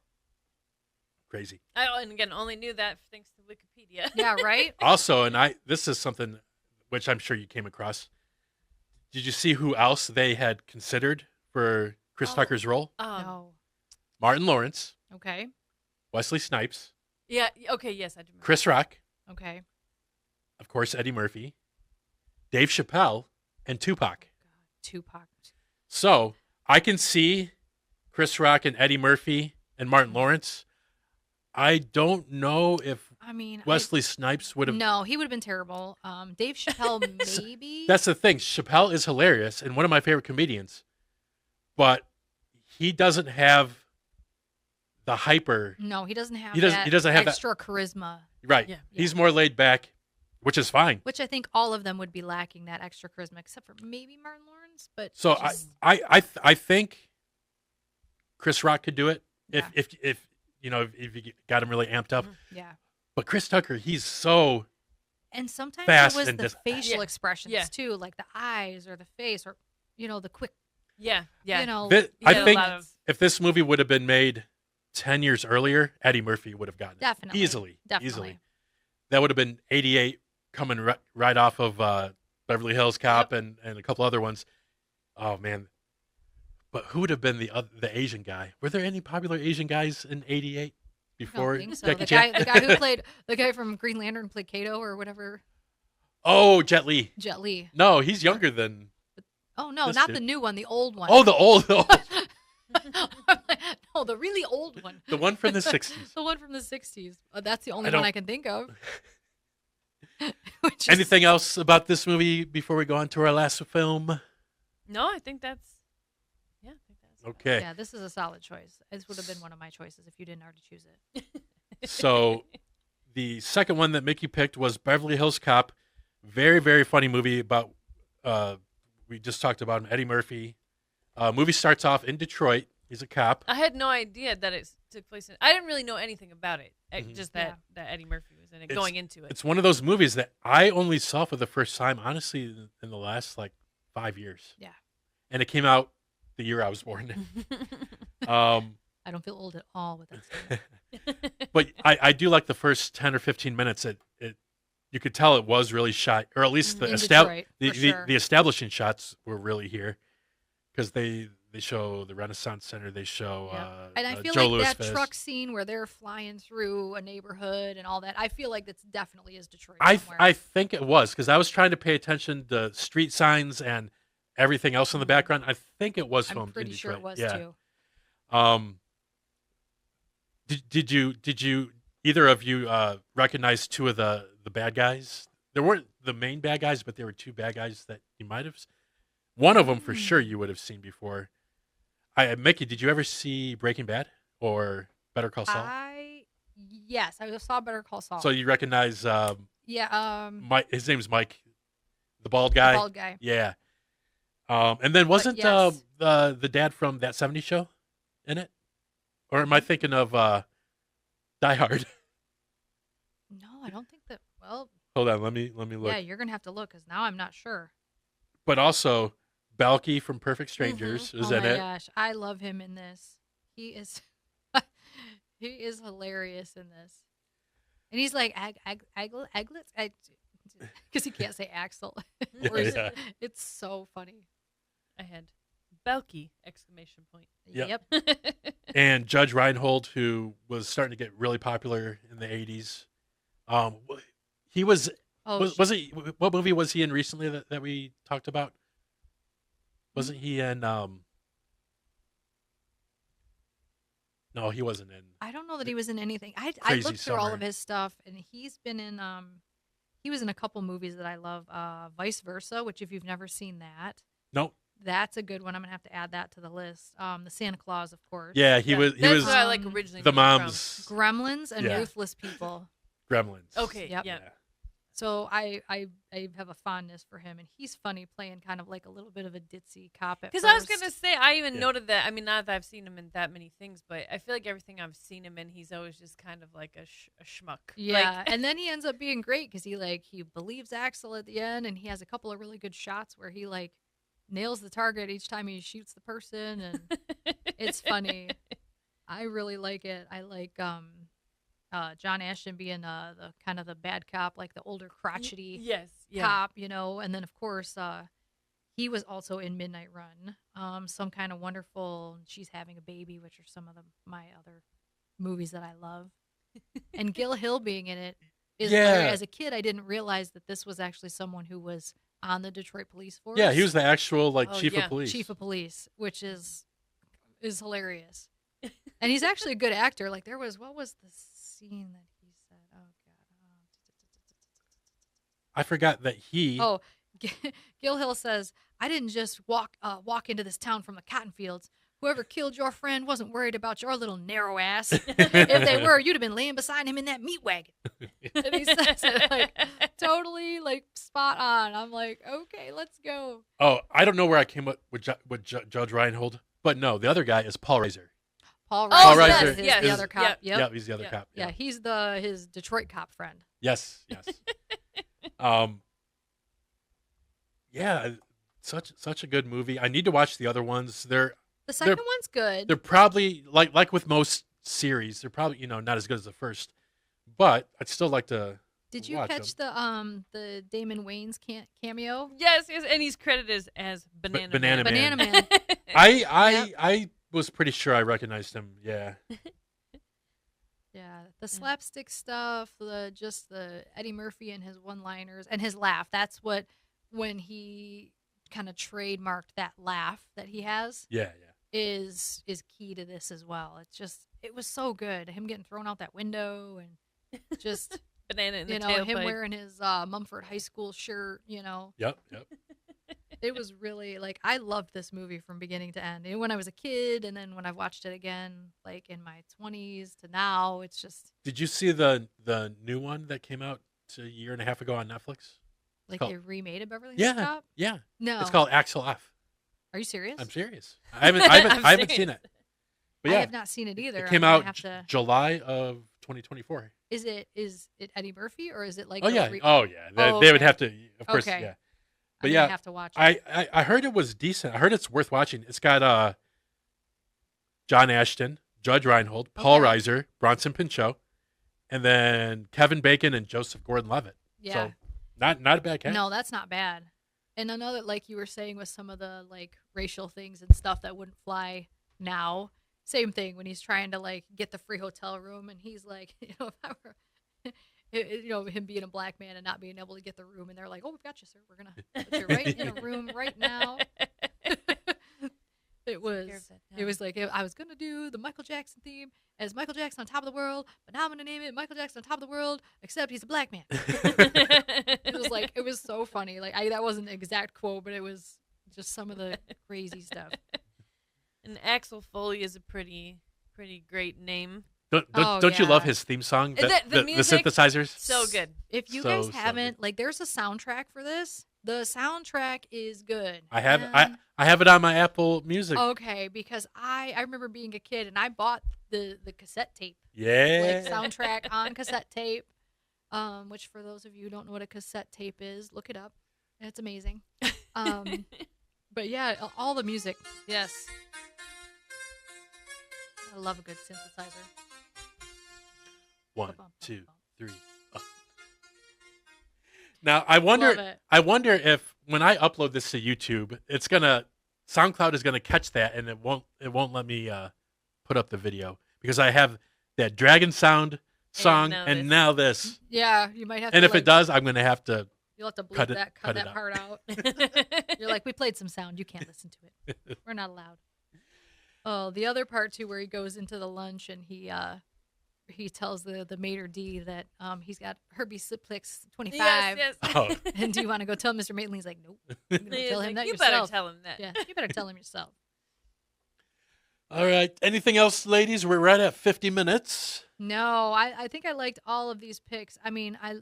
Crazy. And again, only knew that thanks to Wikipedia. Yeah, right? Also, this is something which I'm sure you came across. Did you see who else they had considered for Chris Tucker's role? No. Martin Lawrence. Okay. Wesley Snipes. Yeah. Okay. Yes, I do. Remember. Chris Rock. Okay. Of course, Eddie Murphy. Dave Chappelle and Tupac. Oh, God. Tupac. So I can see Chris Rock and Eddie Murphy and Martin Lawrence. I don't know if Wesley Snipes would have. No, he would have been terrible. Dave Chappelle, maybe. That's the thing. Chappelle is hilarious and one of my favorite comedians, but he doesn't have the hyper. No, he doesn't have. He doesn't have extra charisma. Right. Yeah. He's more laid back. which is fine. Which I think all of them would be lacking that extra charisma, except for maybe Martin Lawrence. But So just, I think Chris Rock could do it Yeah. if if you got him really amped up. yeah. But Chris Tucker, he's so And sometimes Fast it was and the just- facial Yeah. expressions Yeah. too, like the eyes or the face or the quick, Yeah. Yeah. I had a think lot of- if this movie would have been made 10 years earlier, Eddie Murphy would have gotten it. Definitely. Easily. Definitely. That would have been 88 coming right off of Beverly Hills Cop and a couple other ones. Oh, man. But who would have been the Asian guy? Were there any popular Asian guys in 88 I before don't think so. Jackie The Chan? guy who played the guy from Green Lantern played Kato or whatever, Oh, Jet Li. Jet Li. No, he's younger than... Oh no, This not dude. the new one, the old one. Oh, the old... no, the really old one. the one from the 60s. The one from the 60s. That's the only don't- one I can think of. Which is- Anything else about this movie before we go on to our last film? No, I think that's. Yeah, I think that's. Okay. Yeah, this is a solid choice. This would have been one of my choices if you didn't already choose it. So the second one that Mickey picked was Beverly Hills Cop. Very, very funny movie about, we just talked about him, Eddie Murphy. Movie starts off in Detroit. He's a cop. I had no idea that it took place in. I didn't really know anything about it. Mhm. Just that Eddie Murphy was in it. Going into it. It's one of those movies that I only saw for the first time, honestly, in the last 5 years. Yeah. And it came out the year I was born. um, I don't feel old at all with that. Statement. but I do like the first 10 or 15 minutes. It you could tell it was really shot, or at least the In Detroit, for sure. the establishing shots were really here, because they show the Renaissance Center, they show Yeah. And I feel Joe like Louis that Fish. truck scene where they're flying through a neighborhood and all that, I feel like that's definitely is Detroit I somewhere. I think it was, because I was trying to pay attention to street signs and everything else in the background. I think it was I'm filmed pretty in sure Detroit. it was yeah. too. Did you either of you recognize two of the bad guys? There weren't the main bad guys, but there were two bad guys that you might have. One of them for sure you would have seen before. Mickey, did you ever see Breaking Bad or Better Call Saul? Yes, I saw Better Call Saul. So you recognize yeah, Mike? His name's Mike, the bald the guy. bald guy. Yeah. And then wasn't yes. the dad from That 70s Show in it? Or am I thinking of Die Hard? No, I don't think that. Well, Hold on, let me look. yeah, you're gonna have to look because now I'm not sure. But also Balky from Perfect Strangers is Oh in my it. gosh, I love him in this. He is, he is hilarious in this, and he's like Eglitz, because he can't say Axel. Or is- Yeah. It's so funny. I had Belky exclamation point. Yep. Yep. And Judge Reinhold, who was starting to get really popular in the 80s. He was Oh, was he? What movie was he in recently that we talked about? Wasn't he in? No, he wasn't in. I don't know that he was in anything. I Crazy looked through all Summer. of his stuff, and he's been in. He was in a couple movies that I love. Vice Versa, which if you've never seen that, Nope. that's a good one. I'm gonna have to add that to the list. The Santa Claus, of course. Yeah, he was. He That's was what I like Um, originally. the knew him from. mom's Gremlins and Yeah. Ruthless People. Gremlins. Okay. Yep. Yeah. So I have a fondness for him, and he's funny playing kind of like a little bit of a ditzy cop at Because first. I was gonna say, I even Yeah. noted that. I mean, not that I've seen him in that many things, but I feel like everything I've seen him in, he's always just kind of like a schmuck. Yeah, Like, and then he ends up being great because he believes Axel at the end, and he has a couple of really good shots where he nails the target each time he shoots the person, and it's funny. I really like it. I like John Ashton being the kind of the bad cop, like the older crotchety Yes. Yeah. cop, and then of course he was also in Midnight Run, Some Kind of Wonderful, She's Having a Baby, which are some of my other movies that I love. And Gil Hill being in it is hilarious. As a kid, I didn't realize that this was actually someone who was on the Detroit Police Force. Yeah, he was the actual Oh, chief yeah. of police. Chief of Police, which is hilarious. And he's actually a good actor. Like what was the scene that he said? Oh God. I forgot that he. Oh, Gil Hill says, "I didn't just walk into this town from the cotton fields. Whoever killed your friend wasn't worried about your little narrow ass. If they were, you'd have been laying beside him in that meat wagon. And he says it like totally like spot on. I'm like, okay, let's go. Oh, I don't know where I came up with Judge Reinhold, but no, the other guy is Paul Reiser. Paul Paul Reiser Reiser is yes, the other cop. yep. Yep. He's the other Yeah. cop. Yeah, he's his Detroit cop friend. Yes. Yeah, such a good movie. I need to watch the other ones. The second one's good. They're probably like with most series, they're probably not as good as the first, but I'd still like to. Did you watch catch the Damon Wayans cameo? Yes, and he's credited as Banana Banana Man. Man. Banana Man. I was pretty sure I recognized him. Yeah. Yeah, the slapstick stuff, the Eddie Murphy and his one-liners and his laugh. That's when he kind of trademarked that laugh that he has. Yeah. Is key to this as well. It was so good. Him getting thrown out that window and just Banana in the him tailpipe. wearing his Mumford High School shirt. Yep. It was really like I loved this movie from beginning to end. And when I was a kid, and then when I've watched it again, like in my 20s to now, it's just Did you see the new one that came out a year and a half ago on Netflix? like called- they remade a Beverly Hills Yeah. Cop. Yeah. No, It's called Axel F. Are you serious? I'm serious. I haven't seen serious. it. But yeah, I have not seen it either. it came I'm gonna out have to. July of 2024. Is it Eddie Murphy or is it like? Oh a yeah. re- Oh yeah. They Oh, would okay. have to, of course. Okay. Yeah. I'm But gonna yeah, have to watch it. I heard it was decent. I heard it's worth watching. It's got John Ashton, Judge Reinhold, Paul Okay. Reiser, Bronson Pinchot, and then Kevin Bacon and Joseph Gordon-Levitt. Yeah. So not a bad cast. No, that's not bad. And another, like you were saying, with some of the like racial things and stuff that wouldn't fly now. Same thing when he's trying to like get the free hotel room, and he's like, if I were, him being a black man and not being able to get the room, and they're like, "Oh, we've got you, sir. We're gonna put you right in a room right now." It was like I was gonna do the Michael Jackson theme as Michael Jackson on Top of the World, but now I'm gonna name it Michael Jackson on Top of the World, except he's a black man. It was so funny. Like that wasn't an exact quote, but it was just some of the crazy stuff. And Axel Foley is a pretty great name. Don't you love yeah. his theme song? And the The music- synthesizers. So good. If you So, guys so haven't, like, there's a soundtrack for this. The soundtrack is good. I have And- I have it on my Apple Music. Okay, because I remember being a kid and I bought the cassette tape, Yeah. like soundtrack on cassette tape. Which for those of you who don't know what a cassette tape is, look it up. It's amazing. But yeah, all the music. Yes. I love a good synthesizer. 1, 2, 3. Oh. Now I Love wonder it. if when I upload this to YouTube, SoundCloud is gonna catch that and it won't let me put up the video because I have that Dragon Sound song now and this. now this. Yeah, you might have And to. if it does, I'm gonna have to. you'll have to bleep cut it- that, cut cut it that out. part out. You're like, we played some sound. You can't listen to it. We're not allowed. Oh, the other part too, where he goes into the lunch and he tells the maitre d that he's got herpes simplex 25. Yes. Oh. And do you want to go tell Mr. Maitland? He's like, nope. I'm gonna He's tell like, him that you yourself. better tell him that. Yeah, you better tell him yourself. All right. Anything else, ladies? We're right at 50 minutes. No, I think I liked all of these picks. I mean, I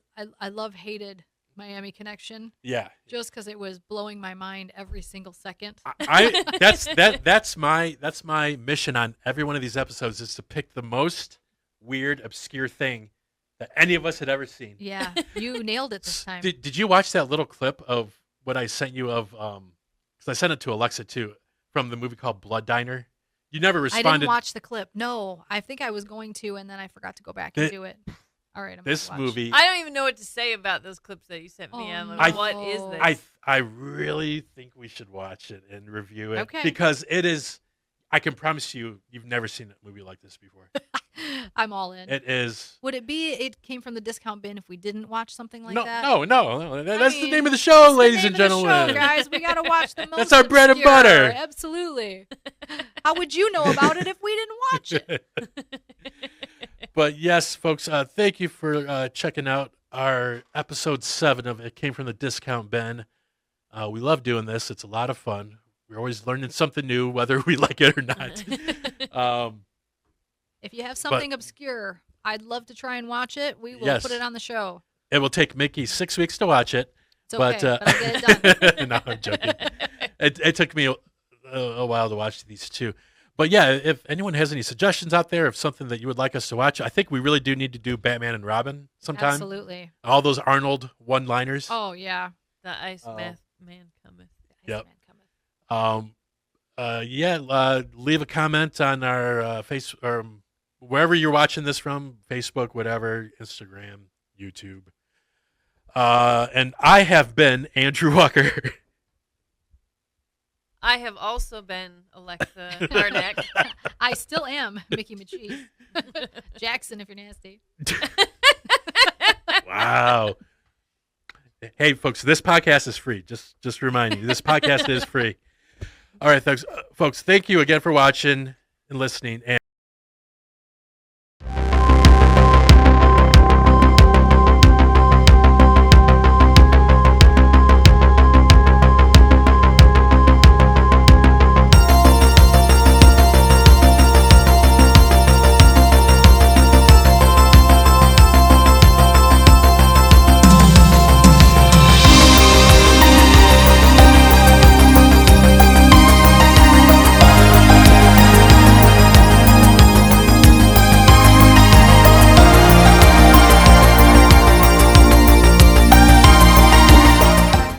hated Miami Connection Yeah. just because it was blowing my mind every single second. That's my mission on every one of these episodes is to pick the most weird, obscure thing that any of us had ever seen. Yeah, you nailed it this time. Did you watch that little clip of what I sent you of? Because I sent it to Alexa too, from the movie called Blood Diner. You never I responded. didn't watch the clip. No, I think I was going to, and then I forgot to go back and do it. All right, I'm This gonna watch. movie, I don't even know what to say about those clips that you sent me. Oh, I'm like, no. what is this? I really think we should watch it and review it Okay. because it is. I can promise you've never seen a movie like this before. I'm all in. It is. Would it be? It came from the discount bin if we didn't watch something like No, that. no. That's the mean, name of the show, It's the ladies name and of the gentlemen. show, guys, we gotta watch the most. That's our bread and obscure. butter. Absolutely. How would you know about it if we didn't watch it? But yes, folks, thank you for checking out our episode 7 of It Came from the Discount Bin. We love doing this. It's a lot of fun. we're always learning something new, whether we like it or not. If you have something obscure, I'd love to try and watch it. We will put it on the show. It will take Mickey 6 weeks to watch it. It's okay, but I'll get it done. No, I'm joking. It took me a while to watch these two. But yeah, if anyone has any suggestions out there of something that you would like us to watch, I think we really do need to do Batman and Robin sometime. Absolutely. All those Arnold one-liners. Oh, yeah. The Ice Man cometh. The Yep. Iceman cometh. Leave a comment on our face or wherever you're watching this from, Facebook, whatever, Instagram, YouTube. And I have been Andrew Walker. I have also been Alexa Garnack. I still am Mickey Machie. Jackson, if you're nasty. Wow. Hey, folks, this podcast is free. Just remind you, this podcast is free. All right, folks, thank you again for watching and listening. And